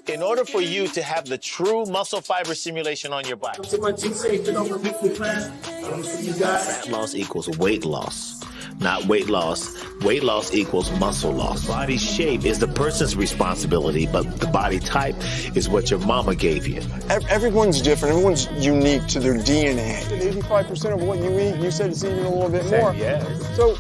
In order for you to have the true muscle fiber stimulation on your body, fat loss equals weight loss, not weight loss. Weight loss equals muscle loss. Body shape is the person's responsibility, but the body type is what your mama gave you. Everyone's different. Everyone's unique to their DNA. 85% of what you eat, you said it's even a little bit more. Yeah. So,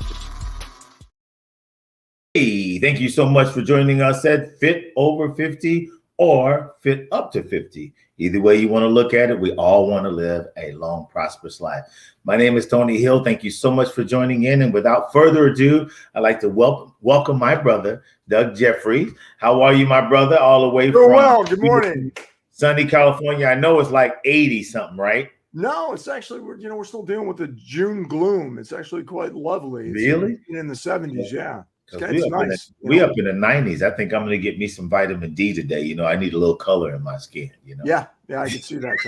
hey, thank you so much for joining us at Fit Over 50 or Fit Up to 50. Either way you want to look at it, we all want to live a long, prosperous life. My name is Tony Hill. Thank you so much for joining in. And without further ado, I'd like to welcome my brother, Doug Jeffries. How are you, my brother? All the way from well. Good morning. sunny California. I know it's like 80 something, right? No, it's actually, we're still dealing with the June gloom. It's actually quite lovely. It's Really? in the 70s, yeah. We up in the 90s. I think I'm going to get me some vitamin D today. I need a little color in my skin. Yeah, I can see that.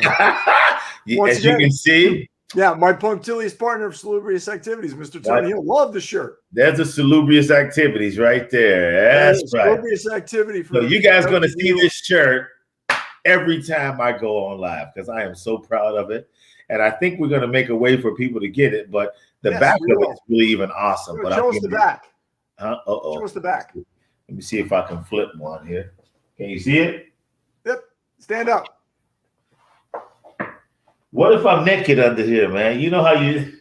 As you can see. Yeah, my punctilious partner of salubrious activities, Mr. Tony Hill. Love the shirt. There's a salubrious activities right there. That's right. Salubrious activity. So you guys going to see this shirt every time I go on live because I am so proud of it. And I think we're going to make a way for people to get it. But the back of it is really even awesome. But show us the back. Show us the back. Let me see if I can flip one here. Can you see it? Yep. Stand up. What if I'm naked under here, man? You know how you...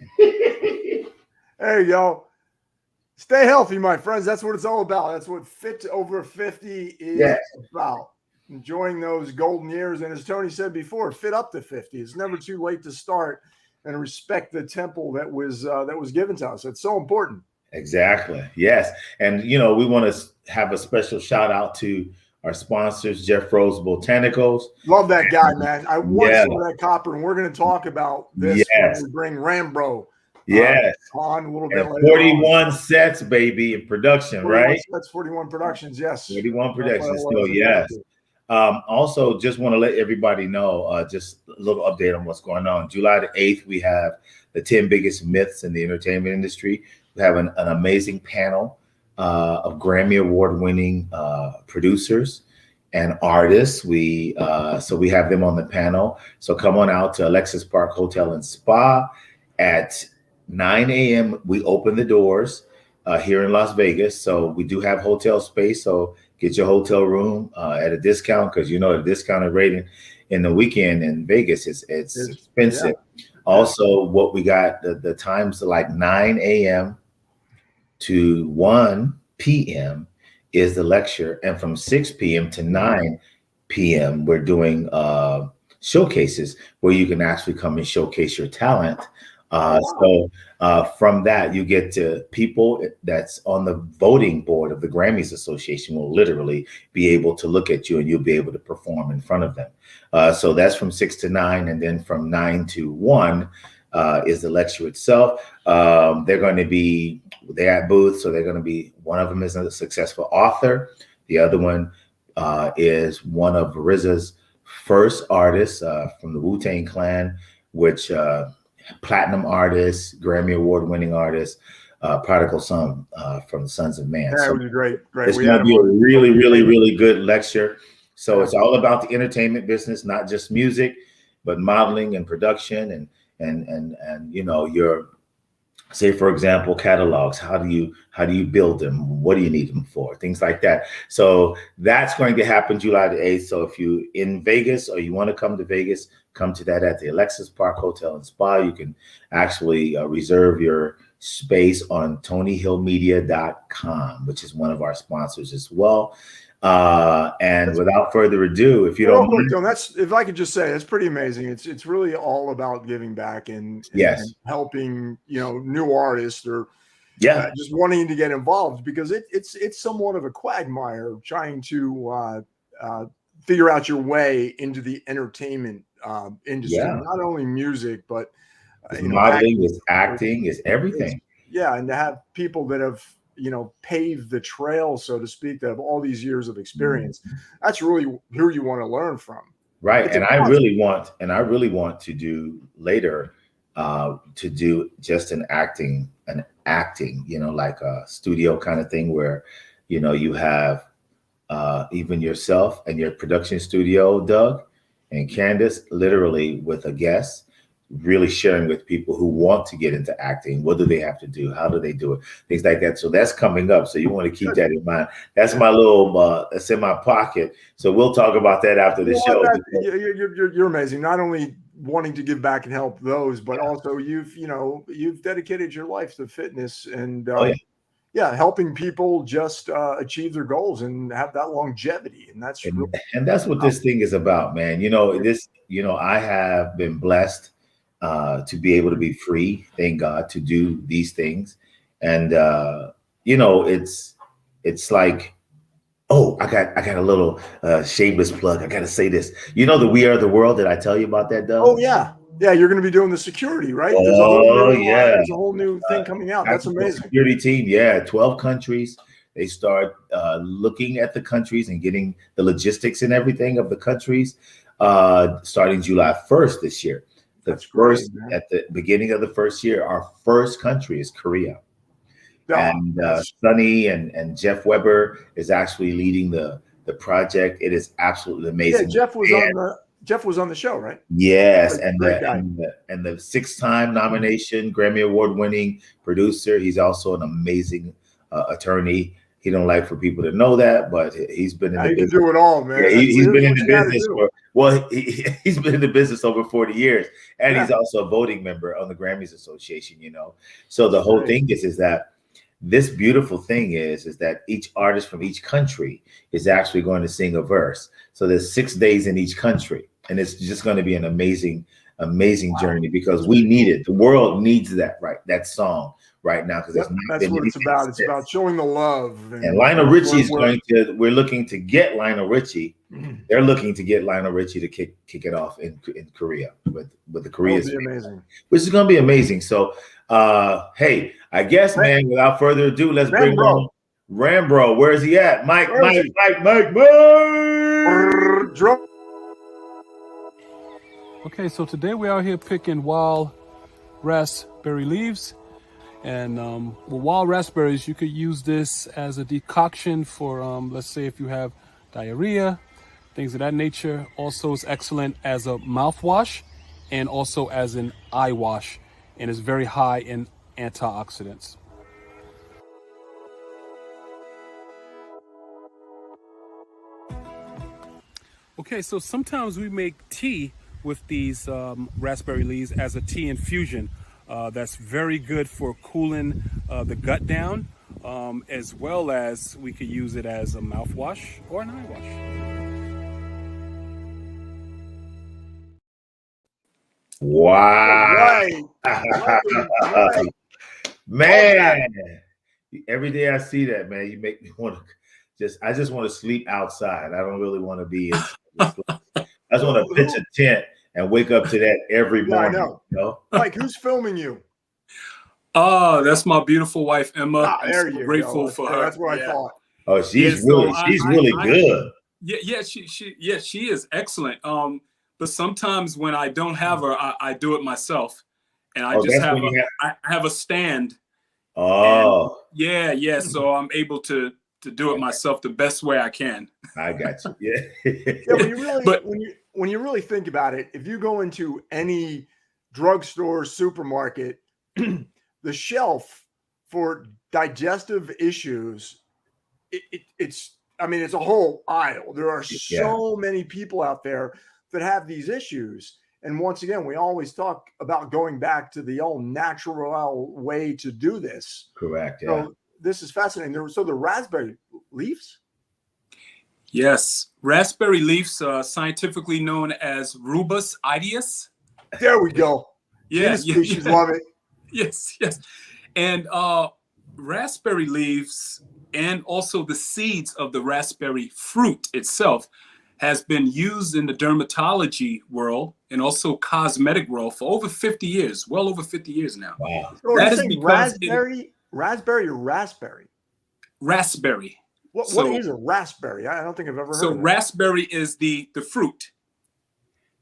There you go. Stay healthy, my friends. That's what it's all about. That's what Fit Over 50 is about. Enjoying those golden years. And as Tony said before, fit up to 50. It's never too late to start and respect the temple that was given to us. It's so important. Exactly. Yes. And, we want to have a special shout out to our sponsors, Jeff Rose Botanicals. Love that guy, man. I want some of that copper, and we're going to talk about this when we bring Rambro on a little bit later. 41 sets, baby, in production, right? That's 41 productions, yes. 41 productions. So, yes. Also, just want to let everybody know, just a little update on what's going on. July the 8th, we have the 10 biggest myths in the entertainment industry. We have an amazing panel of Grammy Award-winning producers and artists. So we have them on the panel. So come on out to Alexis Park Hotel and Spa at 9 a.m. We open the doors here in Las Vegas. So we do have hotel space. So get your hotel room at a discount because the discounted rate in the weekend in Vegas it's expensive. Yeah. Also, what we got, the times are like 9 a.m. to 1 p.m. is the lecture. And from 6 p.m. to 9 p.m., we're doing showcases where you can actually come and showcase your talent. So from that, you get to people that's on the voting board of the Grammys Association will literally be able to look at you and you'll be able to perform in front of them. So that's from 6 to 9. And then from 9 to 1 is the lecture itself. They have booths. So they're going to be, one of them is a successful author. The other one is one of RZA's first artists from the Wu-Tang Clan, which platinum artist, Grammy Award-winning artist, Prodigal Son from the Sons of Man. That would be great. It's going to be a really, really, really good lecture. So it's all about the entertainment business, not just music, but modeling and production and your, say for example, catalogs. How do you build them? What do you need them for? Things like that. So that's going to happen July the 8th. So if you in Vegas or you want to come to Vegas, come to that at the Alexis Park Hotel and Spa. You can actually reserve your space on TonyHillMedia.com, which is one of our sponsors as well. And without further ado, if you don't mind, that's, if I could just say, it's pretty amazing. It's really all about giving back and helping, new artists or just wanting to get involved, because it's somewhat of a quagmire trying to figure out your way into the entertainment industry. Not only music, but modeling, is acting, is everything. And to have people that have paved the trail, so to speak, that have all these years of experience. That's really who you want to learn from. Right. And I really want to do later, to do just an acting, like a studio kind of thing where, you have even yourself and your production studio, Doug and Candace, literally with a guest, really sharing with people who want to get into acting. What do they have to do? How do they do it? Things like that. So that's coming up. So you want to keep that in mind. That's my little, that's in my pocket. So we'll talk about that after the show. You're amazing. Not only wanting to give back and help those, but also you've dedicated your life to fitness and helping people just achieve their goals and have that longevity. And that's what this thing is about, man. I have been blessed to be able to be free, thank God, to do these things. And it's like, oh, I got a little shameless plug. I gotta say this. The We Are the World, did I tell you about that, Doug? Oh yeah. Yeah, you're going to be doing the security, right? There's a whole new thing coming out. That's amazing. Security team, 12 countries. They start looking at the countries and getting the logistics and everything of the countries starting July 1st this year. At the beginning of the first year, our first country is Korea. And Sonny and Jeff Weber is actually leading the project. It is absolutely amazing. Yeah, Jeff was on the show, right? Yes, and the 6-time nomination, Grammy Award winning producer. He's also an amazing attorney. He don't like for people to know that, but he's been in the business. Do it all, man. Yeah, he's been in the business he's been in the business over 40 years, and he's also a voting member on the Grammys Association. So the whole thing is that this beautiful thing is that each artist from each country is actually going to sing a verse. So there's 6 days in each country, and it's just going to be an amazing journey because we need it. The world needs that song right now because that's what it's about. It's about showing the love. And Lionel Richie is we're looking to get Lionel Richie. They're looking to get Lionel Richie to kick it off in Korea with the Koreans, which is going to be amazing. So, hey, I guess, man, without further ado, let's bring on Rambro. Where is he at? Mike. Okay, so today we're out here picking wild raspberry leaves. And with wild raspberries, you could use this as a decoction for, let's say, if you have diarrhea, things of that nature. Also, it's excellent as a mouthwash and also as an eye wash. And it's very high in antioxidants. Okay, so sometimes we make tea with these raspberry leaves as a tea infusion. That's very good for cooling the gut down, as well as we could use it as a mouthwash or an eye wash. Wow. Right. Man, every day I see that, man, you make me want to I just want to sleep outside. I don't really want to be in. I just want to pitch a tent and wake up to that every morning. Mike, who's filming you? That's my beautiful wife, Emma. I'm so grateful for her. That's what I thought. Oh, she's really good. She is excellent. But sometimes when I don't have her, I do it myself, and I have a stand. Oh, and so I'm able to do it myself the best way I can. I got you. When you really think about it, if you go into any drugstore, supermarket, the shelf for digestive issues, it's a whole aisle. There are so many people out there that have these issues. And once again, we always talk about going back to the old natural way to do this. Correct. So this is fascinating. So the raspberry leaves? Yes. Raspberry leaves, scientifically known as Rubus idius. There we go. Yeah. Species love it. Yes. And raspberry leaves and also the seeds of the raspberry fruit itself has been used in the dermatology world and also cosmetic world for over 50 years, well over 50 years now. Wow. So that is because raspberry or raspberry? Raspberry. What is a raspberry? I don't think I've ever heard of it. So raspberry is the fruit.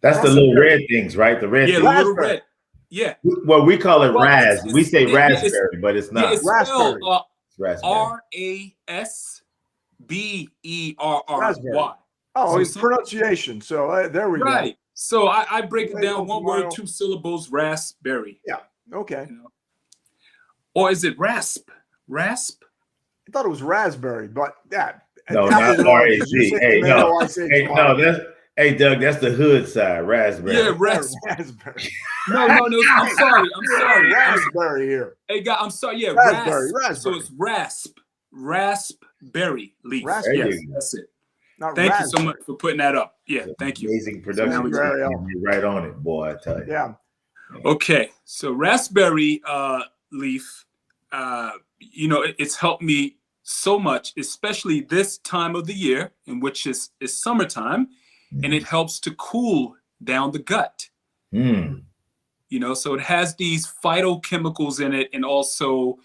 That's the little red things, right? The red. Yeah, the little red. Yeah. Well, we call it ras. We say raspberry, but it's not. It's raspberry. spelled R-A-S Berry. Oh, So pronunciation. So there we go. Right. So I break it down, one word, 2 syllables, raspberry. Yeah. Okay. You know? Or is it rasp? Rasp? I thought it was raspberry, but that. No, not R-A-Z. Hey, no. Hey, Doug, that's the hood side, raspberry. Yeah, raspberry. No. I'm sorry. Raspberry here. Hey, God, I'm sorry. Yeah, raspberry. So it's raspberry leaf. Raspberry. Yes, that's it. Thank you so much for putting that up. Yeah, thank you. Amazing production. You're right on it, boy, I tell you. Yeah. Okay, so raspberry leaf, it's helped me so much, especially this time of the year, in which is summertime, and it helps to cool down the gut. So it has these phytochemicals in it, and also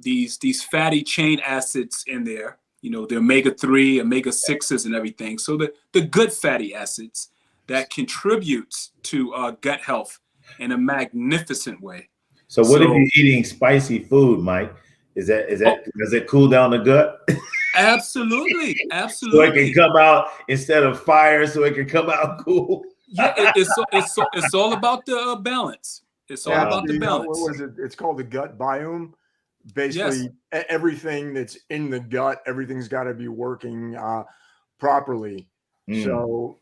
these fatty chain acids in there. The omega-3, omega-6s and everything. So the good fatty acids that contributes to gut health in a magnificent way. So what if you're eating spicy food, Mike? Does it cool down the gut? Absolutely. So it can come out instead of fire, so it can come out cool. Yeah, it's all about the balance. It's all about the balance. What is it? It's called the gut biome. Basically, everything that's in the gut, everything's got to be working properly. So,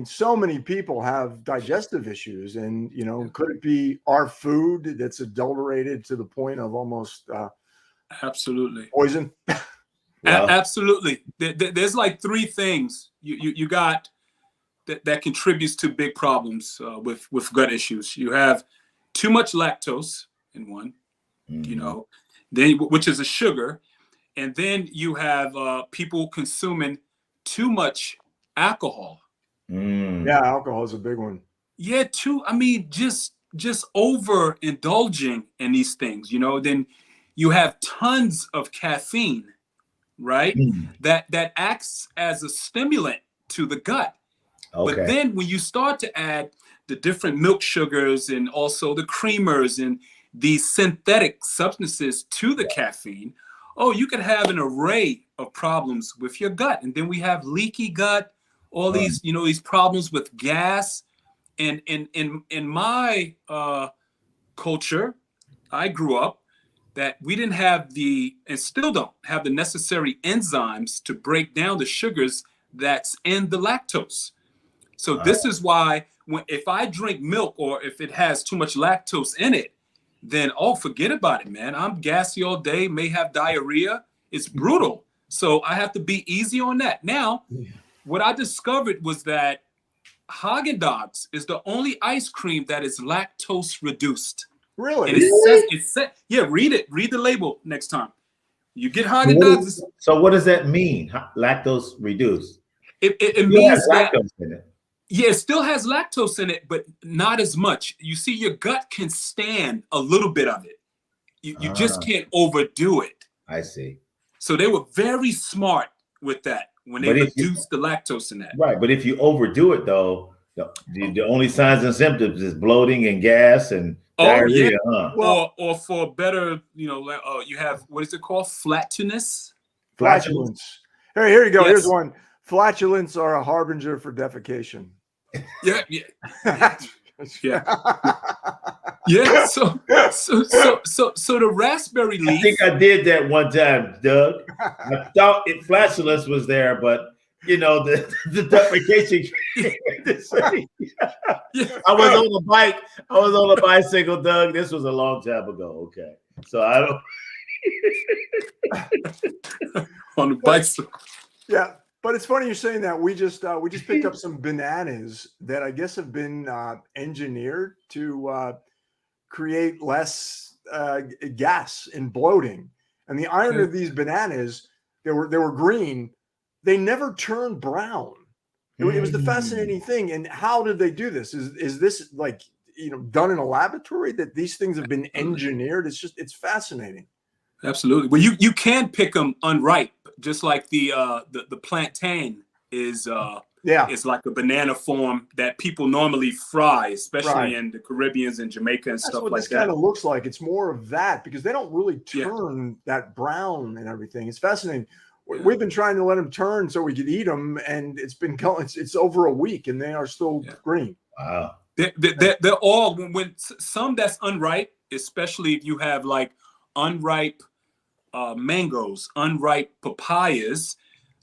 so many people have digestive issues, and could it be our food that's adulterated to the point of almost absolutely poison? Absolutely. There's like 3 things you got that contributes to big problems with gut issues. You have too much lactose in one, then which is a sugar, and then you have people consuming too much alcohol. Yeah, alcohol is a big one. Yeah, just overindulging in these things. Then you have tons of caffeine, right? That acts as a stimulant to the gut. Okay. But then when you start to add the different milk sugars and also the creamers and these synthetic substances to the caffeine, you could have an array of problems with your gut. And then we have leaky gut, all these, these problems with gas. And in my culture, I grew up that we didn't have and still don't have the necessary enzymes to break down the sugars that's in the lactose. So this is why if I drink milk or if it has too much lactose in it, then forget about it, man. I'm gassy all day, may have diarrhea. It's brutal. So I have to be easy on that. Now, what I discovered was that Haagen-Dazs is the only ice cream that is lactose reduced. Really? And it says, read it. Read the label next time. You get Haagen-Dazs. So what does that mean? Lactose reduced? It means that lactose in it. Yeah, it still has lactose in it, but not as much. You see, your gut can stand a little bit of it. You just can't overdo it. I see. So they were very smart with that when they reduced the lactose in that. Right, but if you overdo it, though, the only signs and symptoms is bloating and gas and diarrhea. Yeah. Huh? Well, or for better, you have, what is it called? Flatulence. Here you go. Yes. Here's one. Flatulence are a harbinger for defecation. Yeah. Yeah. So the raspberry leaf. I think I did that one time, Doug. I thought flatulence was there, but the defecation. I was on a bike. I was on a bicycle, Doug. This was a long time ago. Okay, so I don't on the bicycle. Yeah. But it's funny you're saying that. We just picked up some bananas that I guess have been engineered to create less gas and bloating. And the irony of these bananas, they were green. They never turned brown. It was the fascinating thing. And how did they do this? Is this like done in a laboratory that these things have been engineered? It's fascinating. Absolutely. Well, you can pick them unripe. Just like the plantain is like a banana form that people normally fry, especially in the Caribbeans and Jamaica and stuff like that. That's what this kind of looks like. It's more of that because they don't really turn that brown and everything. It's fascinating. We've been trying to let them turn so we could eat them, and it's been going. It's over a week, and they are still green. Wow. They're all when some that's unripe, especially if you have like unripe mangoes, unripe papayas.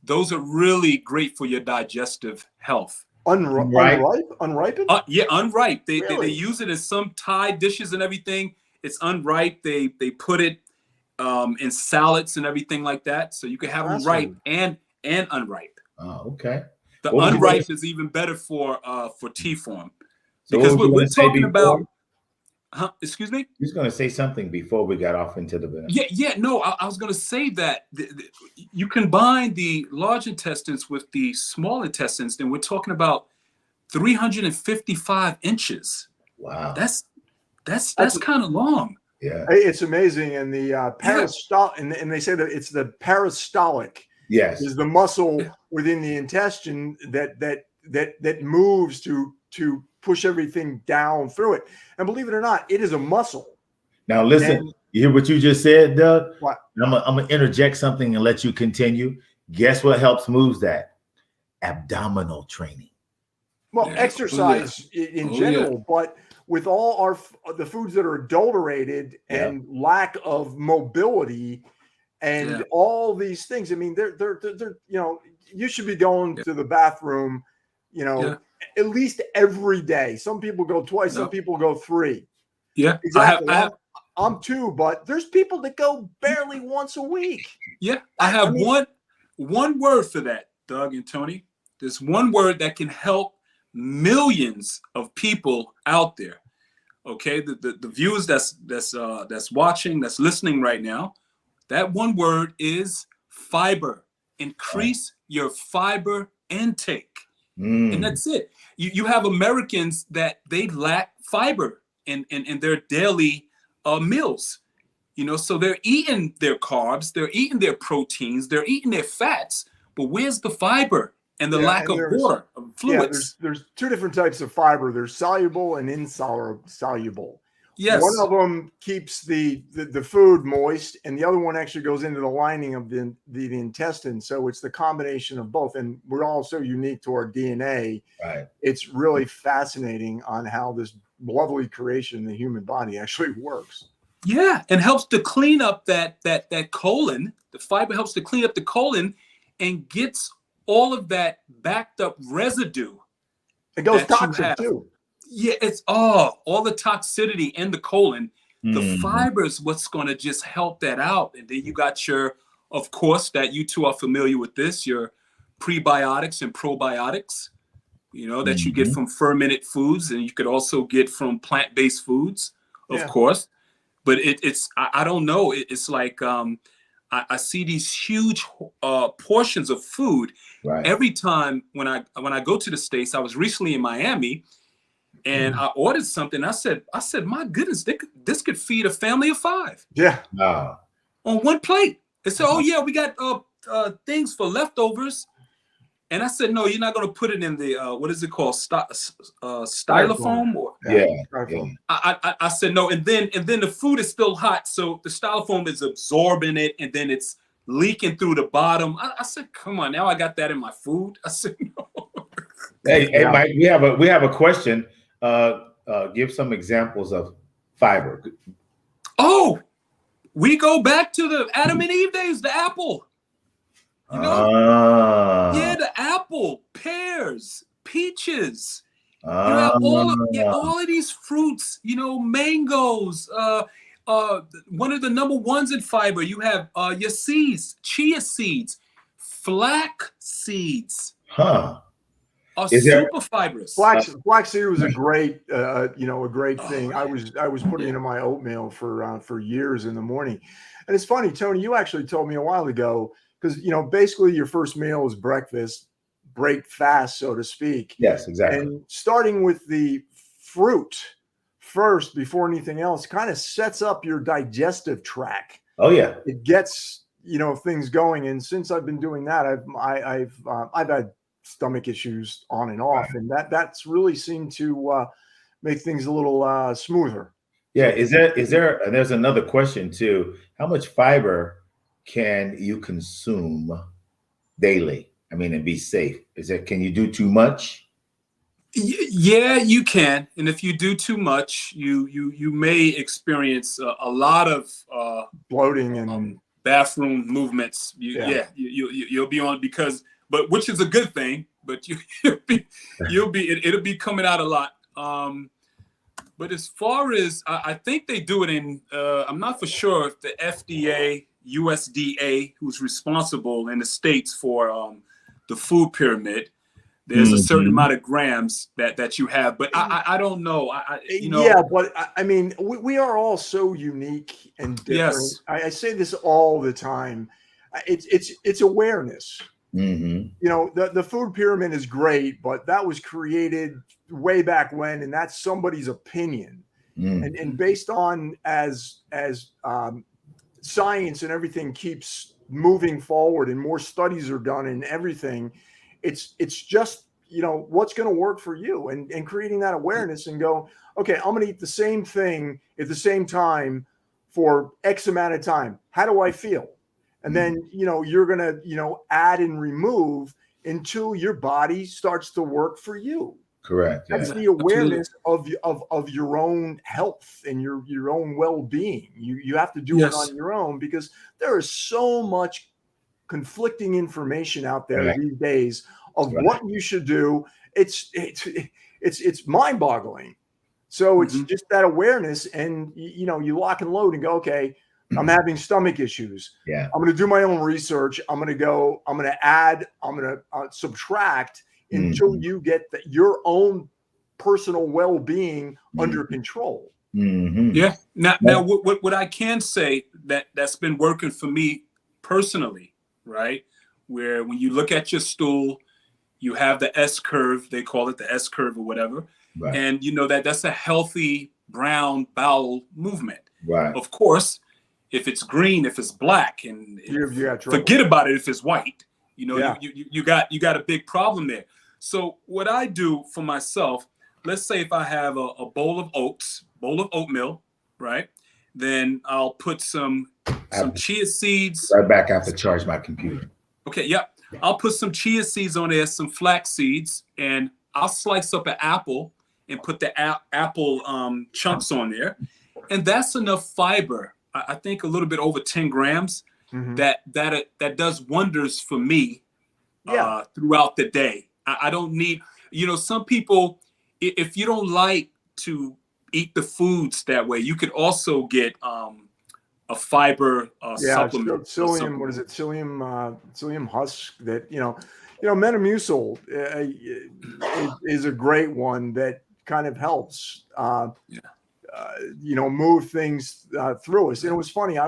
Those are really great for your digestive health. Unripened? Yeah, unripe. They use it in some Thai dishes and everything. It's unripe. They put it in salads and everything like that. So you can have them ripe and unripe. Oh, okay. The unripe is even better for tea form. Because we're talking about. Excuse me? He's going to say something before we got off into the banana. Yeah. No, I was going to say that you combine the large intestines with the small intestines, then we're talking about 355 inches. Wow. That's kind of long. Yeah. It's amazing. And the peristaltic, and they say that it's the peristaltic. Yes. Is the muscle within the intestine that moves to push everything down through it. And believe it or not, it is a muscle. Now listen, you hear what you just said, Doug? What? I'm gonna interject something and let you continue. Guess what helps moves that? Abdominal training. Well, exercise in general, but with all the foods that are adulterated and lack of mobility and all these things, I mean, they're you should be going to the bathroom, at least every day. Some people go twice, some people go 3. Yeah, exactly. I'm 2, but there's people that go barely once a week. Yeah, I have one word for that, Doug and Tony. There's one word that can help millions of people out there. Okay, the viewers that's watching, that's listening right now, that one word is fiber. Increase your fiber intake. And that's it. You have Americans that they lack fiber in their daily meals. So they're eating their carbs, they're eating their proteins, they're eating their fats, but where's the fiber and the lack of water, of fluids? Yeah, there's 2 different types of fiber. There's soluble and insoluble. Yes. One of them keeps the food moist, and the other one actually goes into the lining of the intestine. So it's the combination of both. And we're all so unique to our DNA. Right. It's really fascinating on how this lovely creation in the human body actually works. Yeah, and helps to clean up that colon. The fiber helps to clean up the colon and gets all of that backed up residue. It goes toxic too. Yeah, it's all the toxicity in the colon. The fiber is what's going to just help that out. And then you got of course, that you two are familiar with this, your prebiotics and probiotics, that you get from fermented foods, and you could also get from plant-based foods, of course. But it's I don't know. It's like I see these huge portions of food every time when I go to the States. I was recently in Miami. And I ordered something. I said, my goodness, this could feed a family of 5. Yeah. On one plate. They said, oh yeah, we got things for leftovers. And I said, no, you're not going to put it in the what is it called, styrofoam? Or Styrofoam. I said no, and then the food is still hot, so the styrofoam is absorbing it, and then it's leaking through the bottom. I said, come on, now I got that in my food. I said no. Hey, Mike, we have a question. Give some examples of fiber. Oh, we go back to the Adam and Eve days, the apple. Yeah, the apple, pears, peaches. You have all of these fruits, mangoes. One of the number ones in fiber, you have your seeds, chia seeds, flax seeds. Are super fibrous. Flaxseed was a great, a great thing. I was putting it in my oatmeal for years in the morning. And it's funny, Tony, you actually told me a while ago, because basically your first meal is breakfast, break fast, so to speak. Yes, exactly. And starting with the fruit first before anything else kind of sets up your digestive tract. Oh yeah, it gets things going. And since I've been doing that, I've had stomach issues on and off, and that's really seemed to make things a little smoother. Yeah, is there and there's another question too. How much fiber can you consume daily? I mean, and be safe. Can you do too much? Yeah, you can. And if you do too much, you may experience a lot of bloating and bathroom movements. You'll be on but which is a good thing. But it'll be coming out a lot. But as far as I think they do it in, I'm not for sure if the FDA, USDA, who's responsible in the States for the food pyramid, there's a certain amount of grams that you have, but I don't know. Yeah, but I mean, we are all so unique and different. Yes. I say this all the time. It's awareness. You know, the food pyramid is great, but that was created way back when, and that's somebody's opinion. And based on as science and everything keeps moving forward and more studies are done and everything, it's just, you know, what's going to work for you and creating that awareness and go, okay, I'm going to eat the same thing at the same time for X amount of time. How do I feel? And then, you know, you're going to, you know, add and remove until your body starts to work for you. Correct. That's the awareness of your own health and your own well-being. You have to do it on your own, because there is so much conflicting information out there these days of what you should do. It's mind-boggling. So it's just that awareness, and you know, you lock and load and go, okay, I'm having stomach issues. Yeah. I'm going to do my own research. I'm going to add, I'm going to subtract until you get your own personal well-being under control. Yeah. Now what I can say that's been working for me personally, right? Where when you look at your stool, you have the S curve, they call it the S curve or whatever. Right. And you know that's a healthy brown bowel movement. Right. Of course, if it's green, if it's black, and forget about it if it's white. You know, you got a big problem there. So what I do for myself, let's say if I have a bowl of oatmeal, right? Then I'll put some chia seeds. Right back, I have to charge my computer. Okay, yep. I'll put some chia seeds on there, some flax seeds, and I'll slice up an apple and put the apple chunks on there. And that's enough fiber. I think a little bit over 10 grams. That does wonders for me throughout the day. I don't need, you know, some people, if you don't like to eat the foods that way, you could also get a fiber supplement. Psyllium, what is it? Psyllium husk that, you know, Metamucil is a great one that kind of helps, you know, move things through us. And it was funny.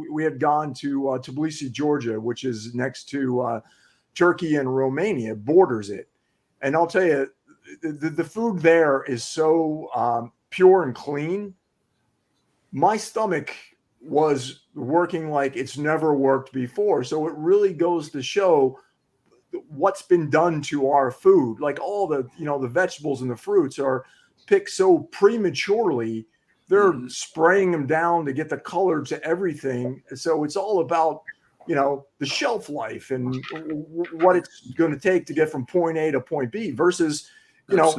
We had gone to Tbilisi, Georgia, which is next to Turkey and Romania, borders it. And I'll tell you, the food there is so pure and clean. My stomach was working like it's never worked before. So it really goes to show what's been done to our food. Like all the, you know, the vegetables and the fruits are picked so prematurely. They're spraying them down to get the color to everything. So it's all about, you know, the shelf life and what it's going to take to get from point A to point B versus, you know,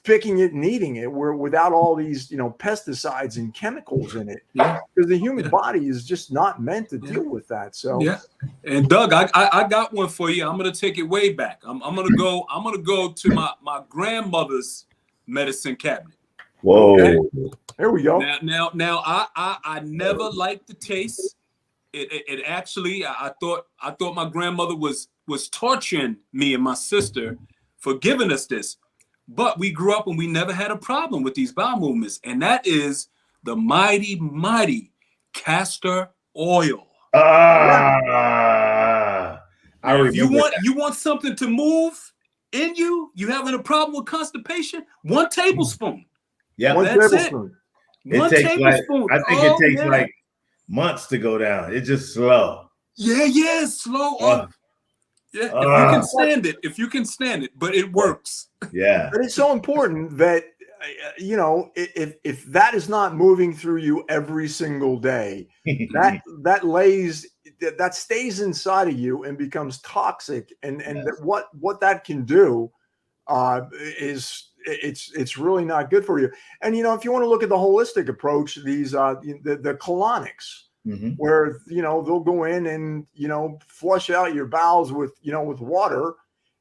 picking it and eating it without all these, you know, pesticides and chemicals in it. Because the human body is just not meant to deal with that. So And Doug, I got one for you. I'm gonna take it way back. I'm gonna go to my grandmother's medicine cabinet. Whoa. Okay? There we go. Now I never liked the taste. It actually, I thought my grandmother was torturing me and my sister for giving us this. But we grew up and we never had a problem with these bowel movements. And that is the mighty, mighty castor oil. If you want something to move in you, you having a problem with constipation, 1 tablespoon. Yeah, that's tablespoon. It. One tablespoon. I think it takes like months to go down. It's just slow. Yeah, slow. If you can stand it, but it works. Yeah. But it's so important that you know, if that is not moving through you every single day, that stays inside of you and becomes toxic. And what that can do is it's really not good for you. And you know, if you want to look at the holistic approach, these the colonics, where you know they'll go in and you know flush out your bowels with with water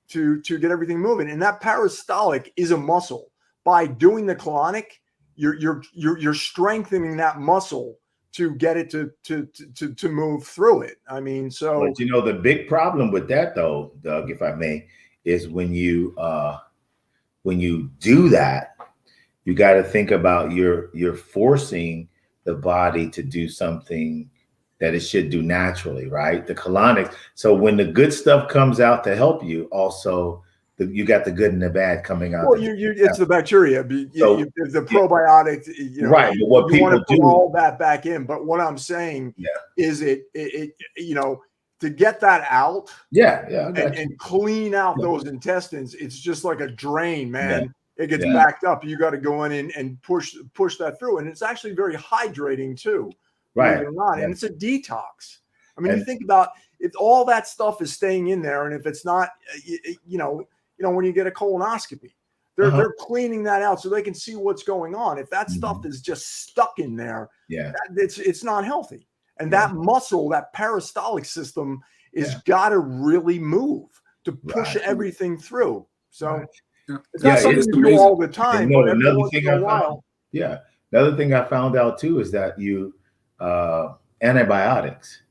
to get everything moving. And that peristaltic is a muscle. By doing the colonic, you're strengthening that muscle to get it to move through it. I mean, so but you know the big problem with that though, Doug, if I may, is when you do that, you got to think about you're forcing the body to do something that it should do naturally, right? The colonics. So when the good stuff comes out to help you, also you got the good and the bad coming out. Well, it's the bacteria, the probiotics, you know, right? But what you people want to do, put all that back in. But what I'm saying is it you know, to get that out, and clean out those intestines, it's just like a drain, man. It gets backed up. You got to go in and push that through, and it's actually very hydrating too, believe it or not. And it's a detox. I mean, you think about if all that stuff is staying in there, and if it's not, you know, when you get a colonoscopy, they're cleaning that out so they can see what's going on. If that stuff is just stuck in there, it's not healthy. And that muscle, that peristaltic system, is got to really move to push everything through. So it's not something you do all the time. But another thing I found out too is that antibiotics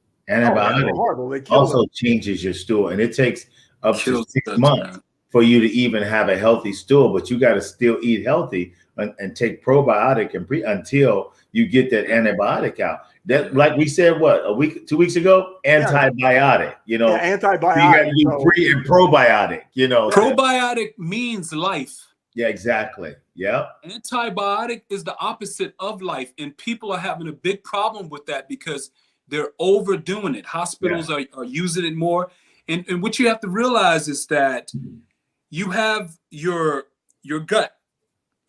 also changes your stool, and it takes up to 6 months for you to even have a healthy stool. But you got to still eat healthy and take probiotic until you get that antibiotic out. That, like we said, 2 weeks ago, antibiotic. You know, antibiotic. So you got to do pre and probiotic. You know, probiotic means life. Yeah, exactly. Yeah. Antibiotic is the opposite of life, and people are having a big problem with that because they're overdoing it. Hospitals are using it more, and what you have to realize is that you have your gut.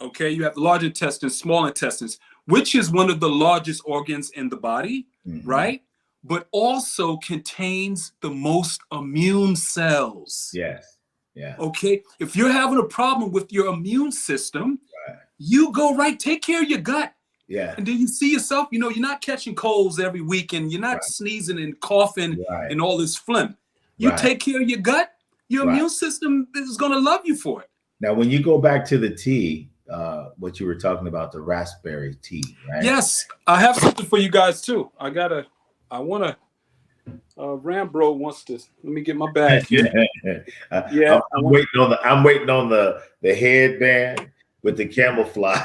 Okay, you have the large intestines, small intestines, which is one of the largest organs in the body, right? But also contains the most immune cells. Yes. Yeah. Okay. If you're having a problem with your immune system, you go take care of your gut. Yeah. And then you see yourself, you know, you're not catching colds every week and you're not sneezing and coughing and all this phlegm. You take care of your gut, your immune system is going to love you for it. Now, when you go back to the tea, what you were talking about, the raspberry tea, right? Yes, I have something for you guys too. Rambro wants to. Let me get my bag here. I'm waiting on the headband with the camouflage.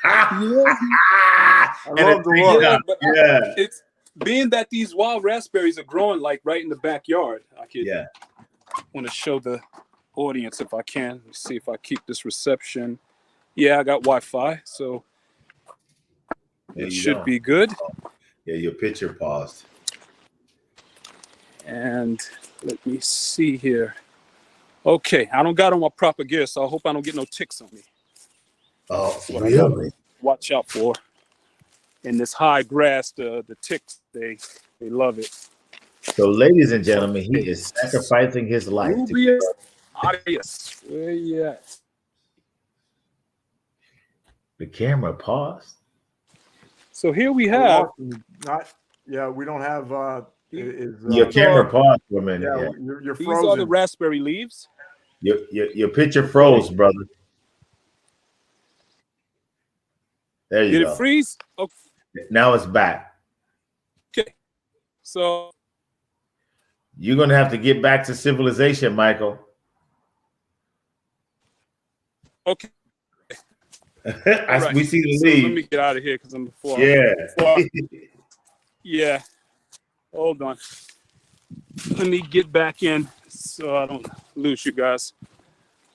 I love the look. It's being that these wild raspberries are growing like right in the backyard. I want to show the audience if I can. Let me see if I keep this reception. Yeah, I got Wi-Fi, so it should be good. Yeah, your picture paused. And let me see here. Okay, I don't got on my proper gear, so I hope I don't get no ticks on me. Oh, really? Watch out for. In this high grass, the ticks, they love it. So, ladies and gentlemen, he is sacrificing his life. Adios. Where you at? The camera paused. So here we have. We don't have. Your camera paused for a minute. You're frozen. These are the raspberry leaves. Your picture froze, brother. There you go. Did it freeze? Okay. Now it's back. Okay. So you're gonna have to get back to civilization, Michael. Okay. We see the lead. Let me get out of here because I'm before. Yeah. Hold on. Let me get back in so I don't lose you guys.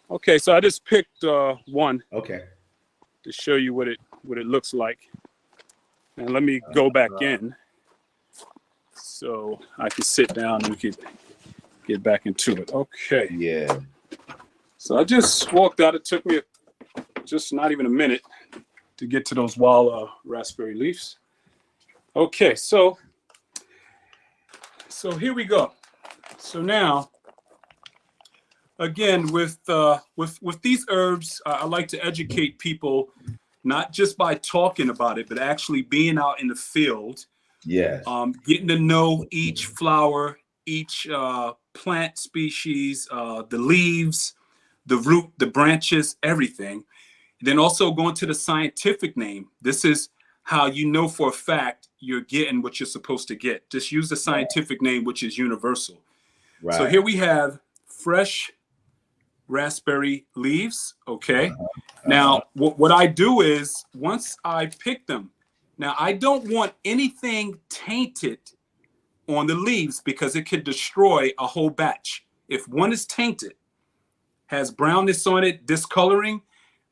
Okay, so I just picked one. Okay. To show you what it looks like. And let me go back in so I can sit down and we can get back into it. Okay. Yeah. So I just walked out. It took me just not even a minute to get to those wild raspberry leaves. Okay, so here we go. So now, again, with these herbs, I like to educate people, not just by talking about it, but actually being out in the field. Yes. Getting to know each flower, each plant species, the leaves, the root, the branches, everything. Then also going to the scientific name. This is how you know for a fact you're getting what you're supposed to get. Just use the scientific name, which is universal. Right. So here we have fresh raspberry leaves. Okay. Now, what I do is once I pick them, now I don't want anything tainted on the leaves because it could destroy a whole batch. If one is tainted, has brownness on it, discoloring,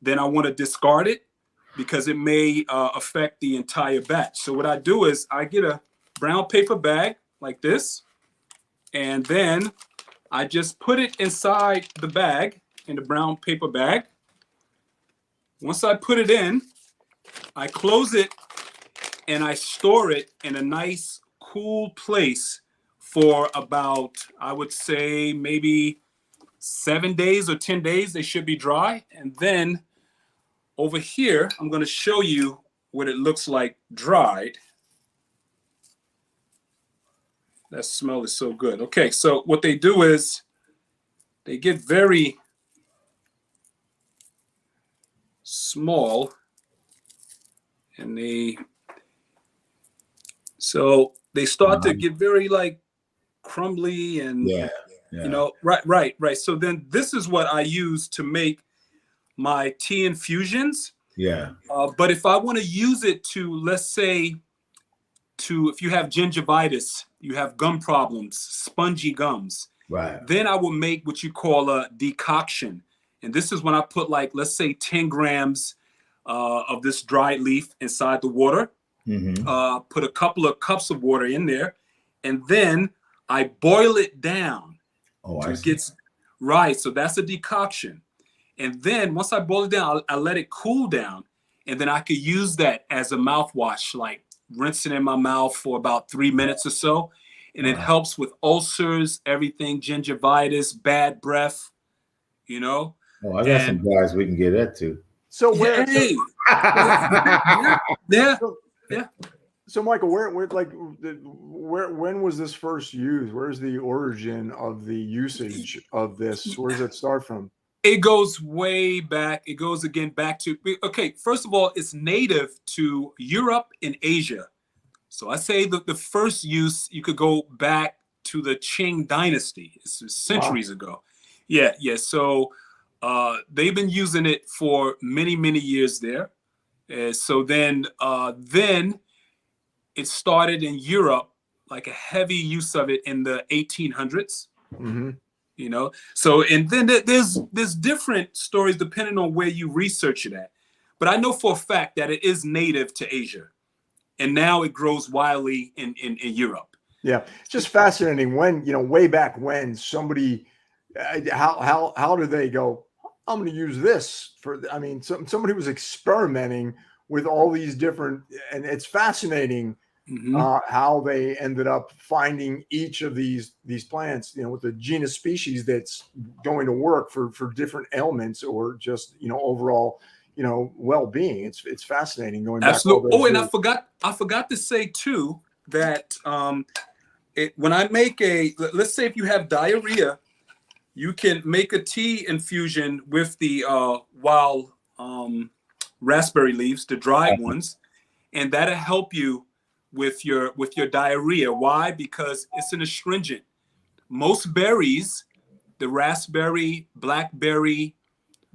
then I want to discard it because it may affect the entire batch. So what I do is I get a brown paper bag like this, and then I just put it inside the bag, in the brown paper bag. Once I put it in, I close it and I store it in a nice cool place for about, I would say maybe 7 days or 10 days. They should be dry. And then over here, I'm going to show you what it looks like dried. That smell is so good. Okay, so what they do is they get very small, and they start to get very like crumbly and you know, right. So then this is what I use to make my tea infusions. But if I want to use it to, let's say, if you have gingivitis, you have gum problems, spongy gums, then I will make what you call a decoction. And this is when I put, like, let's say 10 grams of this dried leaf inside the water, put a couple of cups of water in there, and then I boil it down. It gets right. So that's a decoction. And then once I boil it down, I let it cool down, and then I could use that as a mouthwash, like rinsing in my mouth for about 3 minutes or so. And it helps with ulcers, everything, gingivitis, bad breath, you know. Oh, I got some guys we can get that to. So where? Yeah. So Michael, when was this first used? Where's the origin of the usage of this? Where does it start from? It goes way back. It goes again back to, okay, first of all, it's native to Europe and Asia. So I say that the first use, you could go back to the Qing dynasty. It's centuries ago. Yeah. So they've been using it for many, many years there. So then it started in Europe, like a heavy use of it in the 1800s. You know, so and then there's different stories depending on where you research it at. But I know for a fact that it is native to Asia, and now it grows wildly in Europe. Yeah, it's just fascinating when, you know, way back when somebody, how do they go, I'm going to use this for, I mean, somebody was experimenting with all these different, and it's fascinating how they ended up finding each of these plants, you know, with the genus species that's going to work for different ailments or just, you know, overall, you know, well-being. It's fascinating going back. Absolutely. Oh, and I forgot to say too that when I make let's say if you have diarrhea, you can make a tea infusion with the wild raspberry leaves, the dried ones, and that'll help you with your diarrhea. Why? Because it's an astringent. Most berries, the raspberry, blackberry,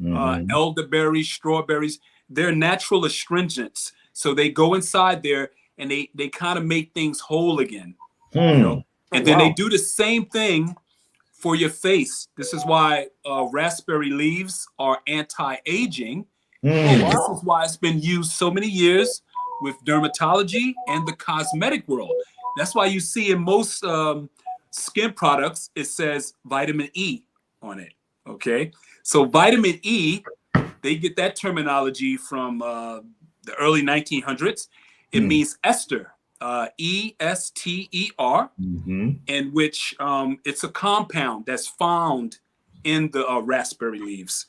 elderberry, strawberries, they're natural astringents. So they go inside there and they kind of make things whole again. You know? And then they do the same thing for your face. This is why raspberry leaves are anti-aging. And this is why it's been used so many years with dermatology and the cosmetic world. That's why you see in most skin products, it says vitamin E on it, okay? So vitamin E they get that terminology from the early 1900s. It means ester, E-S-T-E-R, in which it's a compound that's found in the raspberry leaves.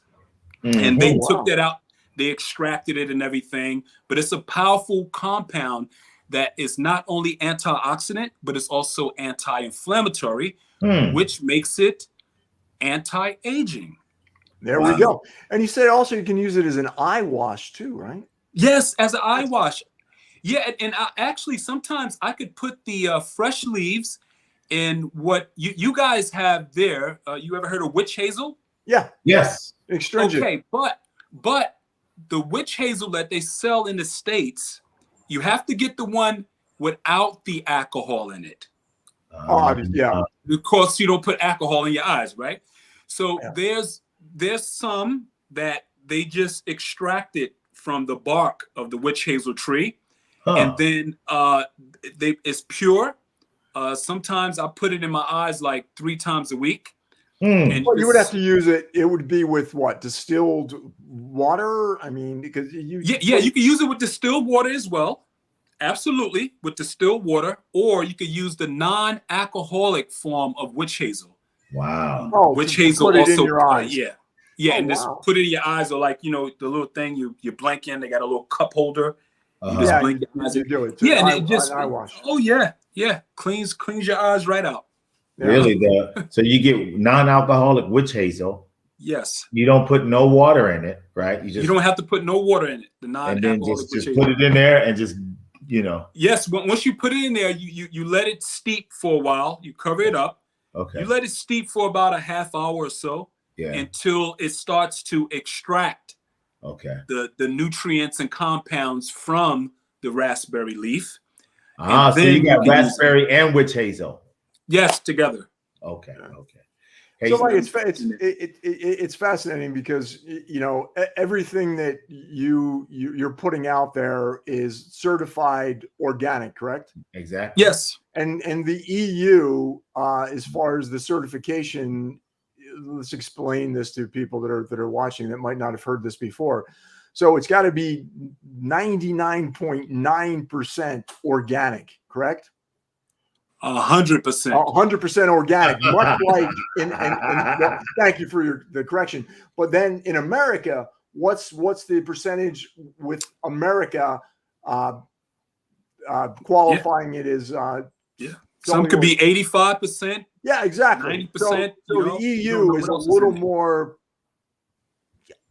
And they took that out, they extracted it and everything, but it's a powerful compound that is not only antioxidant, but it's also anti-inflammatory, which makes it anti-aging. There we go. And you said also you can use it as an eye wash too, right? Yes, as an eye wash. Yeah, and actually sometimes I could put the fresh leaves in what you guys have there. You ever heard of witch hazel? Yeah. Yes. Extringent. Okay, but the witch hazel that they sell in the States, you have to get the one without the alcohol in it. Yeah. Of course, you don't put alcohol in your eyes, right? So there's some that they just extracted from the bark of the witch hazel tree, and then it's pure. Sometimes I put it in my eyes like 3 times a week. And well, you would have to use it. It would be with what? Distilled water? I mean, because you can use it with distilled water as well. Absolutely, with distilled water, or you could use the non-alcoholic form of witch hazel. Wow. Witch hazel put it also in your eyes. Just put it in your eyes, or like, the little thing you blink in. They got a little cup holder. You just blink your eyes. You do it. And it just eye wash. Oh yeah, cleans your eyes right out. Really? So you get non-alcoholic witch hazel. Yes. You don't put no water in it, right? You don't have to put no water in it. The non-alcoholic and then witch just hazel. put it in there and just, Yes, once you put it in there, you let it steep for a while. You cover it up. Okay. You let it steep for about a half hour or so. Yeah. Until it starts to extract the nutrients and compounds from the raspberry leaf. So you got raspberry and witch hazel. Yes, together. Okay. So like it's fascinating because everything that you're putting out there is certified organic, correct? Exactly. Yes. And the EU, as far as the certification, let's explain this to people that are watching that might not have heard this before. So it's got to be 99.9% organic, correct? 100%. 100% organic, much like well, thank you for the correction. But then in America, what's the percentage with America qualifying it as? Some could be 85%. Yeah, exactly. 90%. So the EU is a little more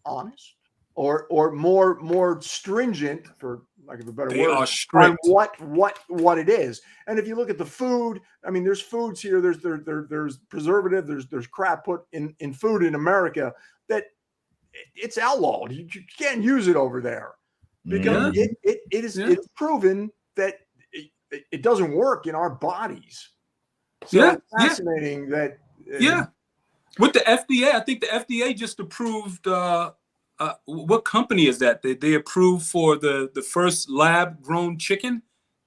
honest or more stringent, for lack of a better word, on what it is. And if you look at the food, I mean, there's foods here. There's preservative. There's crap put in food in America that it's outlawed. You can't use it over there because it's proven that it doesn't work in our bodies. So it's fascinating that. With the FDA, I think the FDA just approved. What company is that? They approved for the first lab grown chicken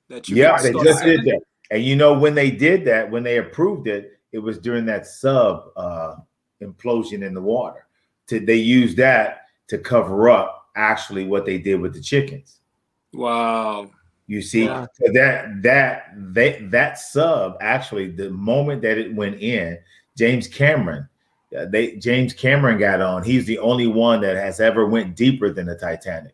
that you. Yeah, they just did that. And when they did that, when they approved it, it was during that implosion in the water. They used that to cover up actually what they did with the chickens. Wow. You see, so that sub actually, the moment that it went in, James Cameron got on. He's the only one that has ever went deeper than the Titanic.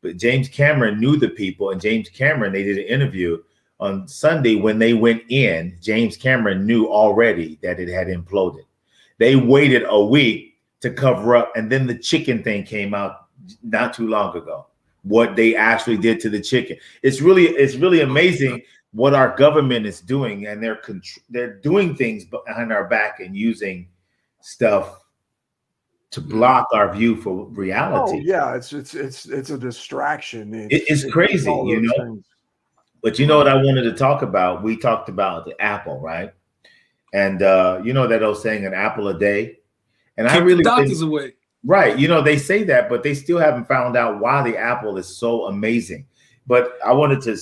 But James Cameron knew the people, and James Cameron, they did an interview on Sunday when they went in. James Cameron knew already that it had imploded. They waited a week to cover up, and then the chicken thing came out not too long ago. What they actually did to the chicken. It's really amazing what our government is doing, and they're doing things behind our back and using stuff to block our view for reality. Oh yeah, it's a distraction. It's crazy, things. But what I wanted to talk about? We talked about the apple, right? And that old saying, an apple a day. And keep I really the doctors away. Right. They say that, but they still haven't found out why the apple is so amazing. But I wanted to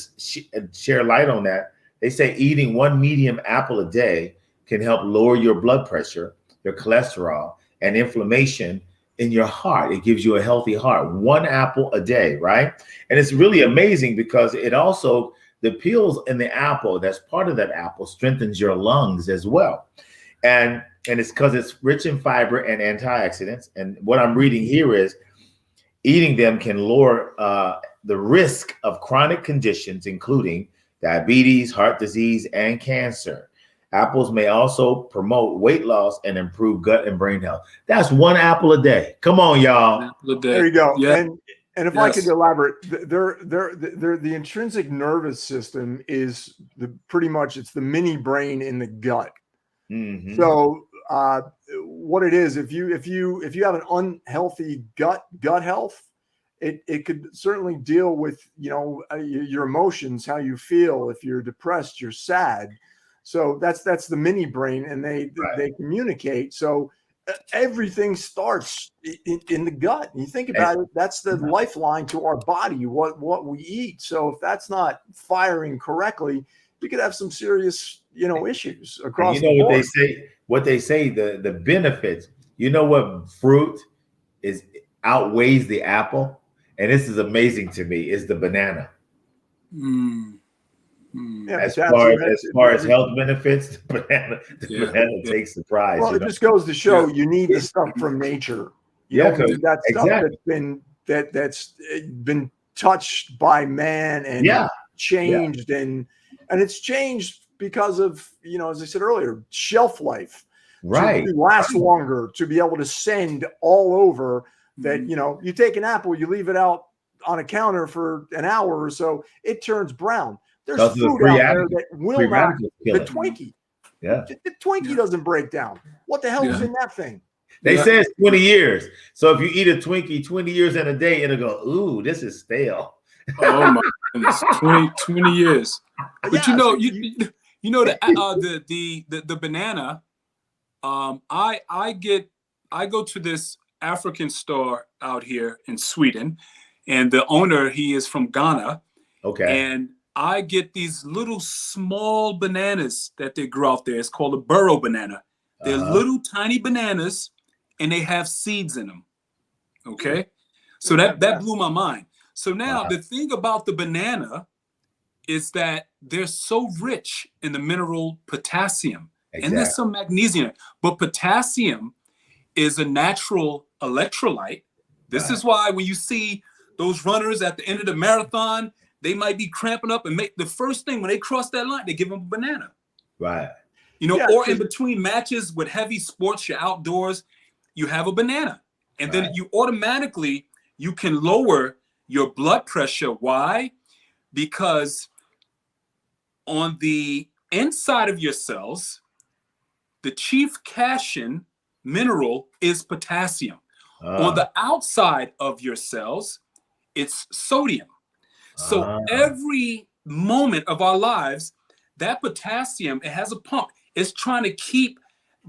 share light on that. They say eating one medium apple a day can help lower your blood pressure, your cholesterol, and inflammation in your heart. It gives you a healthy heart. 1 apple a day, right? And it's really amazing because it also, the peels in the apple, that's part of that apple, strengthens your lungs as well. And it's because it's rich in fiber and antioxidants. And what I'm reading here is eating them can lower the risk of chronic conditions, including diabetes, heart disease, and cancer. Apples may also promote weight loss and improve gut and brain health. That's 1 apple a day. Come on, y'all. There you go. Yeah. And if I could elaborate, the intrinsic nervous system is pretty much it's the mini brain in the gut. Mm-hmm. So what it is, if you have an unhealthy gut health, it could certainly deal with your emotions, how you feel. If you're depressed, you're sad. So that's the mini brain, and they communicate. So everything starts in the gut. And you think about it, that's the lifeline to our body, what we eat. So if that's not firing correctly, you could have some serious issues across the board. What they say the benefits. You know what fruit is outweighs the apple, and this is amazing to me, is the banana. Yeah, as far as health benefits, the banana takes the prize. Well, it just goes to show you need the stuff from nature. You don't need that stuff that's been touched by man and changed, and it's changed because of, as I said earlier, shelf life. Right. To last longer, to be able to send all over. That you take an apple, you leave it out on a counter for an hour or so, it turns brown. There's food out there that will not. The Twinkie. Yeah. The Twinkie doesn't break down. What the hell is in that thing? They say it's 20 years. So if you eat a Twinkie 20 years in a day, it'll go, ooh, this is stale. Oh my goodness. 20 years. But the banana, I go to this African store out here in Sweden, and the owner, he is from Ghana. Okay. And I get these little small bananas that they grow out there. It's called a burro banana. They're little tiny bananas, and they have seeds in them. Okay. So that blew my mind. So now the thing about the banana is that they're so rich in the mineral potassium. Exactly. And there's some magnesium, but potassium is a natural electrolyte. This is why when you see those runners at the end of the marathon, they might be cramping up and make the first thing when they cross that line, they give them a banana. Right. Or in between matches with heavy sports, you're outdoors, you have a banana. And then you automatically, you can lower your blood pressure. Why? Because on the inside of your cells, the chief cation mineral is potassium. On the outside of your cells, it's sodium. So every moment of our lives, that potassium, it has a pump. It's trying to keep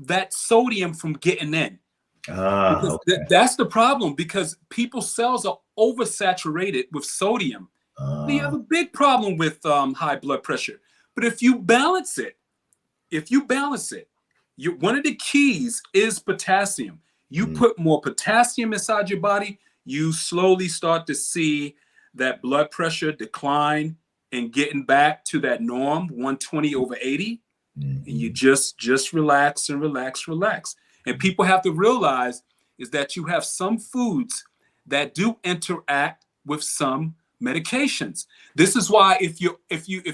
that sodium from getting in. That's the problem, because people's cells are oversaturated with sodium. You have a big problem with high blood pressure. But if you balance it, one of the keys is potassium. You put more potassium inside your body, you slowly start to see that blood pressure decline and getting back to that norm, 120/80. And you just relax and relax. And people have to realize is that you have some foods that do interact with some medications. This is why if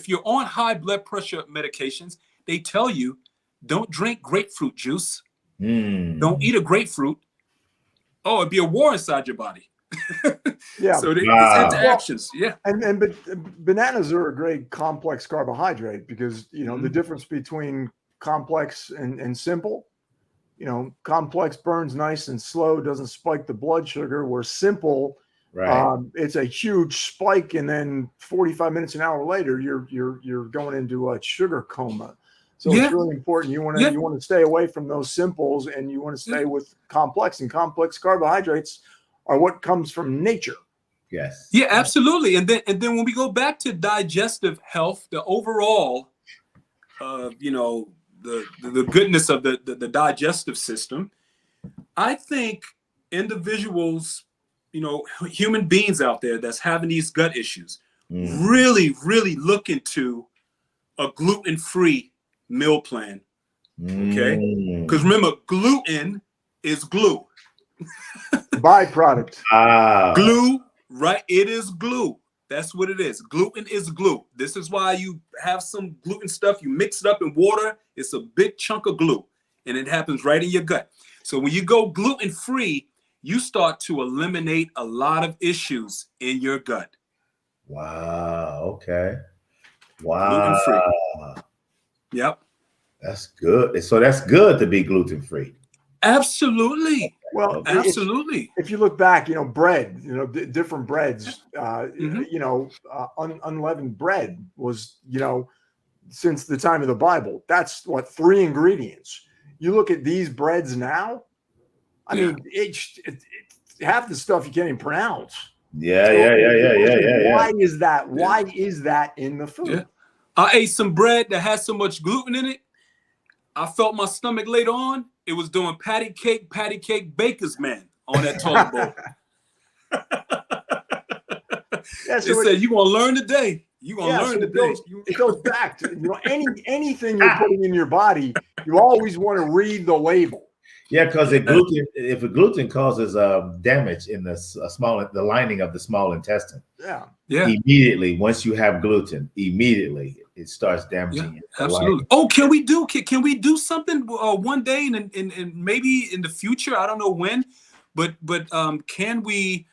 you're on high blood pressure medications, they tell you don't drink grapefruit juice. Don't eat a grapefruit. Oh, it'd be a war inside your body. So it's interactions. But bananas are a great complex carbohydrate, because the difference between complex and simple. Complex burns nice and slow, doesn't spike the blood sugar. Where simple, it's a huge spike, and then 45 minutes, an hour later, you're going into a sugar coma. So it's really important. You want to stay away from those simples, and you want to stay with complex. And complex carbohydrates are what comes from nature. Yes. Yeah, absolutely. And then when we go back to digestive health, the overall, the goodness of the digestive system, I think individuals, human beings out there that's having these gut issues, really, really look into a gluten-free meal plan. Okay? Because remember, gluten is glue. Byproduct. Glue, right? It is glue. That's what it is. Gluten is glue. This is why you have some gluten stuff, you mix it up in water, it's a big chunk of glue, and it happens right in your gut. So when you go gluten-free, you start to eliminate a lot of issues in your gut. Wow. Okay. Wow. Gluten-free. Yep. That's good. So that's good to be gluten-free. Absolutely. Well, absolutely. If you look back, bread, different breads, unleavened bread was, since the time of the Bible. That's what, 3 ingredients. You look at these breads now. I mean, it's half the stuff you can't even pronounce. Yeah. Why is that? Why is that in the food? Yeah. I ate some bread that has so much gluten in it. I felt my stomach later on. It was doing patty cake baker's man on that toilet bowl. Yeah, so it said, "You gonna learn today. You gonna learn today." It goes back to anything you're putting in your body. You always want to read the label. Yeah, because if gluten causes damage in the lining of the small intestine. Yeah. Immediately, once you have gluten, it starts damaging it. Absolutely. Oh, can we do something one day and maybe in the future? I don't know when, but can we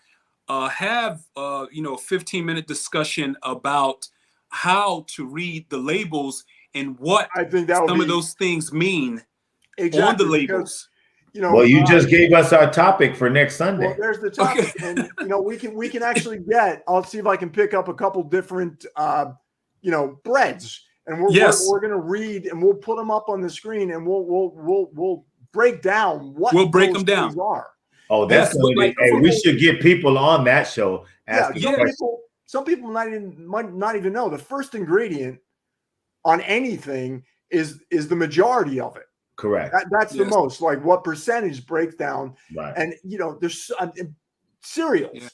have a 15-minute discussion about how to read the labels and what I think some of those things mean on the labels? Well, you just gave us our topic for next Sunday. Well, there's the topic, and we can actually get. I'll see if I can pick up a couple different breads, and we're going to read, and we'll put them up on the screen, and we'll break down what we'll break them down are. Oh, that's we should get people on that show. Some people might not even know the first ingredient on anything is the majority of it. Correct. That's the most, like what percentage breakdown. Right. And there's cereals. Yeah.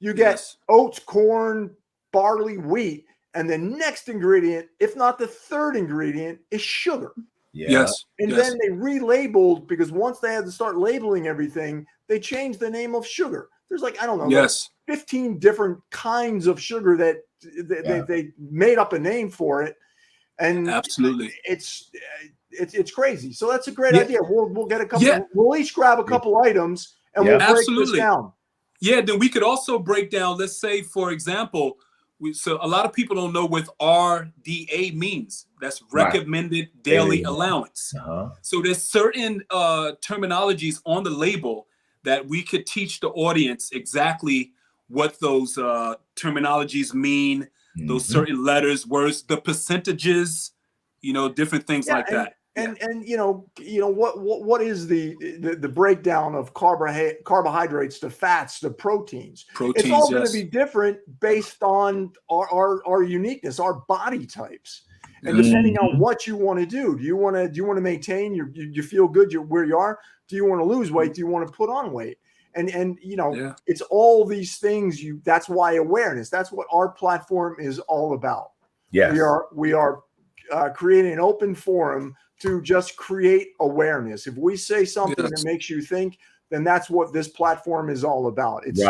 You get oats, corn, barley, wheat, and the next ingredient, if not the third ingredient, is sugar. Yeah. Yes. And then they relabeled, because once they had to start labeling everything, they changed the name of sugar. There's like 15 different kinds of sugar that they made up a name for it. And absolutely, it's crazy. So that's a great idea. We'll get a couple. Yeah. We'll each grab a couple items and we'll break this down. Yeah. Then we could also break down. Let's say, for example, so a lot of people don't know what RDA means. That's recommended daily allowance. So there's certain terminologies on the label that we could teach the audience exactly what those terminologies mean. Those certain letters, words, the percentages, different things like that. And what is the breakdown of carbohydrates to fats to proteins? It's all going to be different based on our uniqueness, our body types, and depending on what you want to do. Do you want to maintain you feel good where you are? Do you want to lose weight? Do you want to put on weight? And it's all these things. That's why awareness. That's what our platform is all about. Yes. We are creating an open forum to just create awareness. If we say something that makes you think, then that's what this platform is all about. It's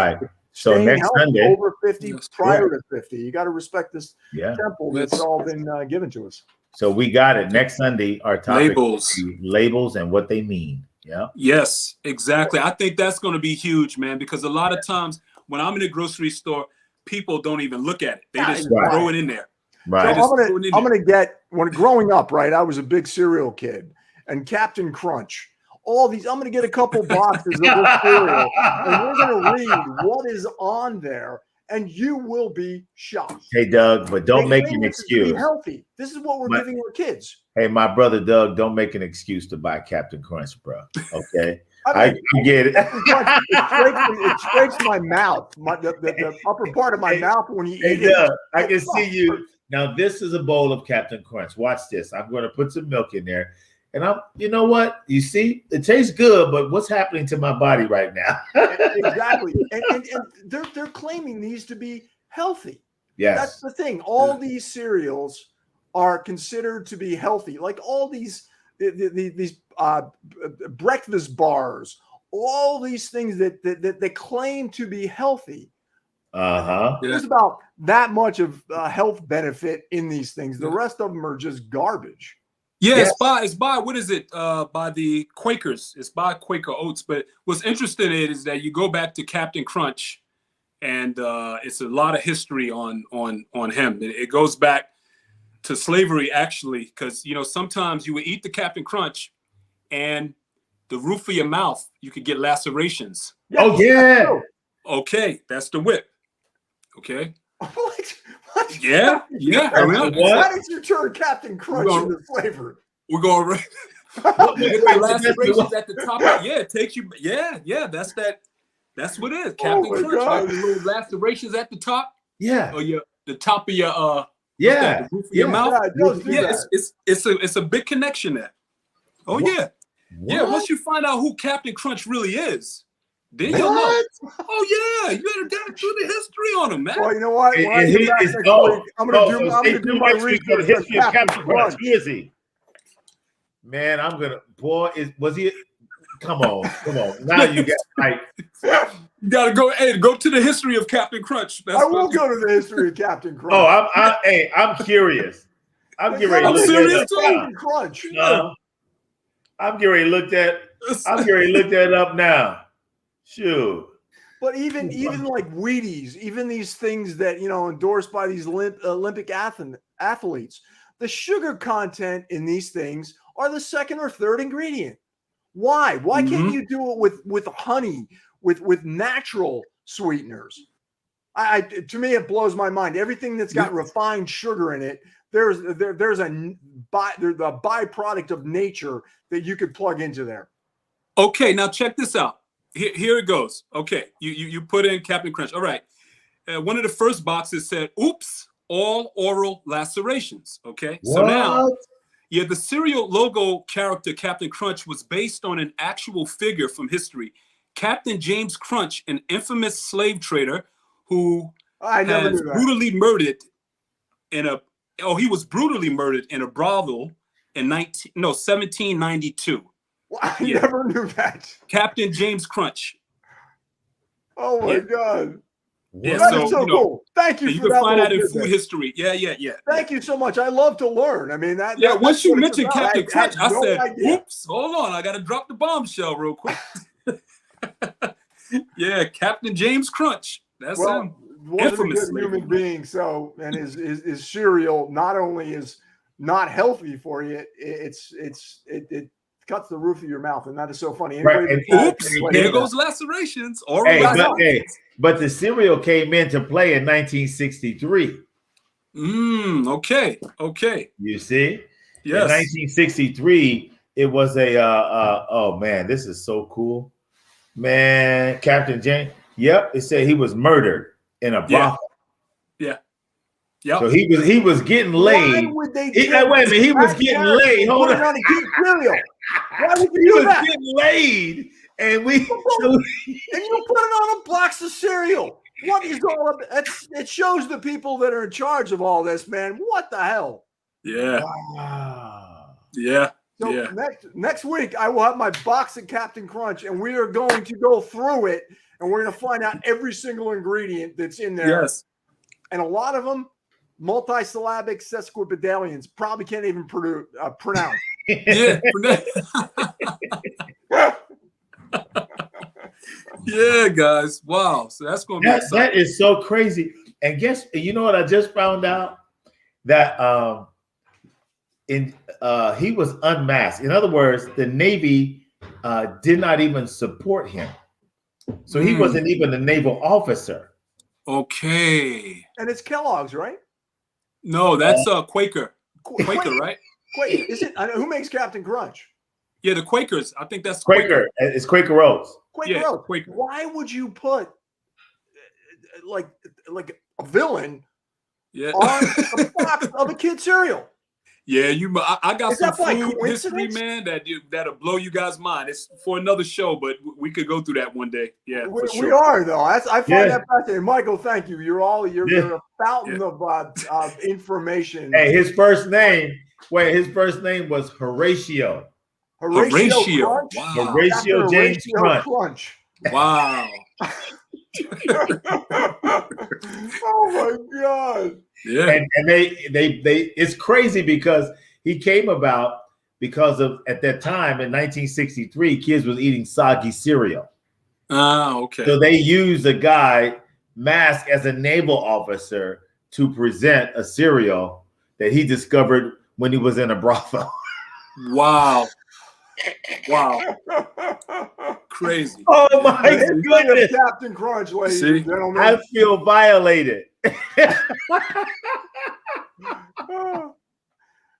So next Sunday, over 50, prior to 50. You got to respect this temple that's all been given to us. So we got it. Next Sunday, our topic labels and what they mean. Yeah. Yes, exactly. I think that's going to be huge, man, because a lot of times when I'm in a grocery store, people don't even look at it. They just throw it in there. Right. So I'm gonna get, when growing up, right, I was a big cereal kid, and Captain Crunch, all these, I'm gonna get a couple boxes of this cereal, and we're gonna read what is on there, and you will be shocked. Hey, Doug, but don't make an excuse. Be healthy. This is what we're giving our kids. Hey, my brother Doug, don't make an excuse to buy Captain Crunch, bro. Okay. I get it. It scrapes my mouth, the upper part of my mouth when you eat it. I can see you. Now, this is a bowl of Captain Crunch. Watch this. I'm going to put some milk in there, And you know what? You see, it tastes good, but what's happening to my body right now? Exactly. And they're claiming these to be healthy. Yes. That's the thing. All these cereals are considered to be healthy. Like all these breakfast bars, all these things that they claim to be healthy. There's about that much of health benefit in these things. The rest of them are just garbage. Yeah, it's by what is it? By the Quakers. It's by Quaker Oats. But what's interesting is that you go back to Captain Crunch, and it's a lot of history on him. It goes back to slavery, actually, because sometimes you would eat the Captain Crunch, and the roof of your mouth, you could get lacerations. Oh yeah. Okay, that's the whip. Okay. What? Yeah. Why did you turn Captain Crunch into flavor? We're going to lacerations at the top. It takes you. Yeah. That's what it is. Captain Crunch. Like the little lacerations at the top. Yeah. Or the top of your the roof of your mouth. It's it's a big connection there. Oh what? Yeah. What? Yeah. Once you find out who Captain Crunch really is, then you'll know. Oh yeah, you gotta do the history on him, man. Well, you know what? I'm gonna do my research on the history of Captain Crunch. Who is he? Man, was he? Come on. Now you got like. You gotta go to the history of Captain Crunch. I will go to the history of Captain Crunch. Oh, I'm curious. I'm getting ready to look serious that up. Captain Crunch. I'm getting ready to look that up now. Shoot. But even like Wheaties, even these things that endorsed by these Olympic athletes, the sugar content in these things are the second or third ingredient. Why? Why can't you do it with honey, with natural sweeteners? To me, it blows my mind. Everything that's got refined sugar in it, there's a byproduct of nature that you could plug into there. Okay, now check this out. Here it goes. Okay, you put in Captain Crunch. All right. One of the first boxes said, "Oops, all oral lacerations." Okay, what? So now, the cereal logo character Captain Crunch was based on an actual figure from history. Captain James Crunch, an infamous slave trader who was brutally murdered in a brothel in 1792. I never knew that. Captain James Crunch. Oh my God. Yeah, that is so cool. Thank you for that. You can find out in food history. Yeah. Thank you so much. I love to learn. I mean, once you mentioned Captain Crunch, I said, oops, hold on. I got to drop the bombshell real quick. Captain James Crunch. That's him. Infamous human being. So, and his cereal not only is not healthy for you, it cuts the roof of your mouth, and that is so funny. Right. Oops, there goes lacerations. But the cereal came into play in 1963. Okay. You see? Yes. In 1963, it was oh man, this is so cool. Man, Captain James. Yep, it said he was murdered in a brothel. Yeah. Yep. So he was getting laid. Why would they wait a minute, he was getting laid. Hold on. On a kid cereal. Why would he was getting laid, and you put it on a box of cereal. What is all of it? It shows the people that are in charge of all this, man. What the hell? Yeah. Wow. Yeah. So next week I will have my box of Captain Crunch, and we are going to go through it, and we're going to find out every single ingredient that's in there. Yes. And a lot of them, multisyllabic sesquipedalians, probably can't even pronounce. Yeah. Yeah, guys. Wow. So that's going to be that is so crazy. And you know what I just found out? That he was unmasked. In other words, the Navy did not even support him. So he wasn't even a naval officer. Okay. And it's Kellogg's, right? No, that's Quaker. Quaker, right? Quaker. Is it? Who makes Captain Crunch? Yeah, the Quakers. I think that's Quaker. It's Quaker Oats. Quaker Oats. Quaker. Why would you put like a villain on a box of a kid cereal? Yeah, I got some food history, man, that'll blow you guys' mind. It's for another show, but we could go through that one day. Yeah, for sure. We are though. I find that fascinating. Michael, thank you. You're a fountain of information. Hey, his first name was Horatio. Horatio. Wow. Horatio James Crunch. Wow. Oh my God. Yeah. And they it's crazy because he came about because of, at that time in 1963, kids was eating soggy cereal. Okay. So they used a guy masked as a naval officer to present a cereal that he discovered when he was in a brothel. Wow. Wow. Crazy. Oh my goodness. Captain Crunch, ladies and gentlemen. I feel violated.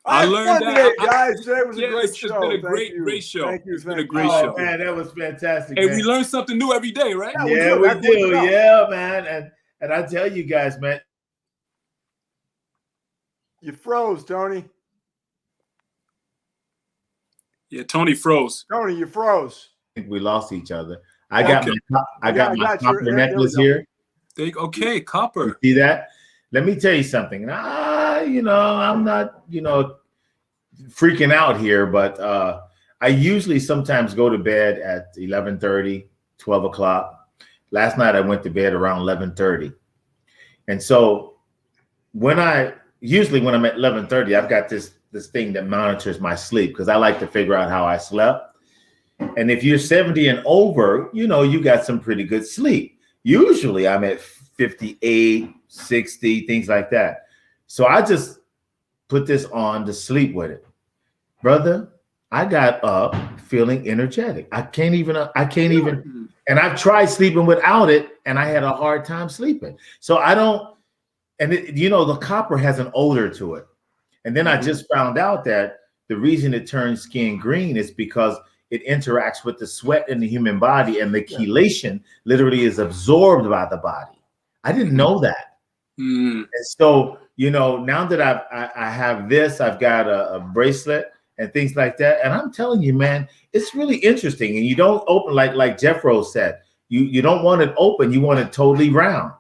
I learned that, guys. Today was a great show. It's been a great show. Thank you. It's been a great show. Man, that was fantastic. Hey, man. we learn something new every day, right? Yeah, we do. Yeah, man. And I tell you guys, man. You froze, Tony. Yeah, Tony froze. Tony, you froze. I think we lost each other. I got my copper necklace here. Okay, copper. You see that? Let me tell you something. I'm not, freaking out here, but I usually sometimes go to bed at 11:30, 12 o'clock. Last night I went to bed around 11:30. And so when I'm at 11:30, I've got this thing that monitors my sleep because I like to figure out how I slept. And if you're 70 and over, you got some pretty good sleep. Usually I'm at 58, 60, things like that. So I just put this on to sleep with it. Brother, I got up feeling energetic. I can't even, and I've tried sleeping without it and I had a hard time sleeping. So I don't, and the copper has an odor to it. And then I just found out that the reason it turns skin green is because it interacts with the sweat in the human body and the chelation literally is absorbed by the body. I didn't know that. And so, now that I have this, I've got a bracelet and things like that. And I'm telling you, man, it's really interesting. And you don't open like Jeff Rose said, you don't want it open. You want it totally round.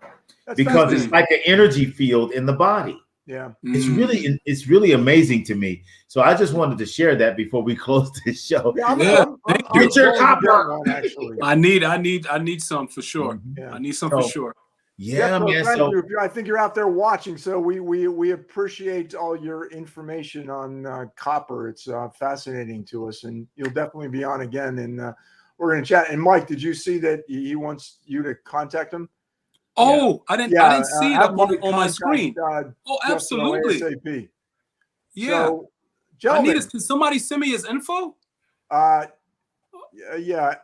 That's because it's like an energy field in the body. Yeah. It's really amazing to me. So I just wanted to share that before we close this show. Get your copper. I need some for sure. I need some for sure. Yeah, man. I think you're out there watching. So we appreciate all your information on copper. It's fascinating to us, and you'll definitely be on again. And we're going to chat. And Mike, did you see that he wants you to contact him? Oh, I didn't see it up on my screen. Absolutely. ASAP. Yeah. So, gentlemen, can somebody send me his info? Yeah,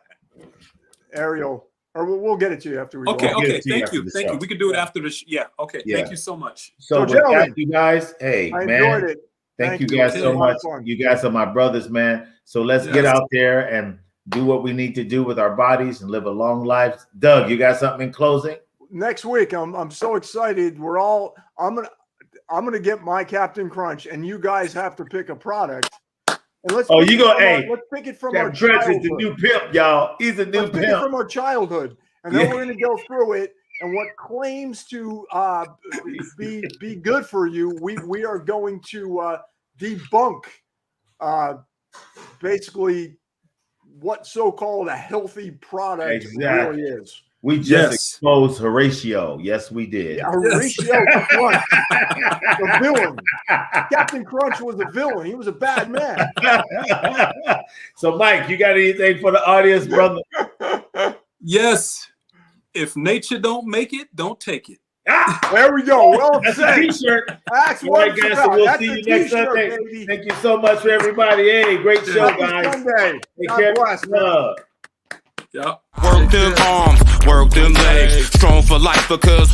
Ariel, or we'll get it to you after we. Okay. Thank you. We can do it after the. Yeah. Okay. Yeah. Thank you so much. So gentlemen, you guys, hey, I enjoyed it. Thank you guys so much. You guys are my brothers, man. So let's get out there and do what we need to do with our bodies and live a long life. Doug, you got something in closing? Next week, I'm so excited. I'm gonna get my Captain Crunch, and you guys have to pick a product. And let's pick it from our childhood. Is the new pimp, y'all. He's a new pimp. Pick it from our childhood, and then we're gonna go through it. And what claims to be good for you, we are going to debunk basically what so-called a healthy product really is. We just exposed Horatio. Yes, we did. Yeah, Horatio Crunch, the villain. Captain Crunch was a villain. He was a bad man. So, Mike, you got anything for the audience, brother? Yes. If nature don't make it, don't take it. There we go. Well That's said. a t-shirt. That's what it's about. So we'll see you next Sunday. Baby. Thank you so much for everybody. Hey, great show, guys. Sunday. God bless. Yep. Work them arms, work them legs, strong for life because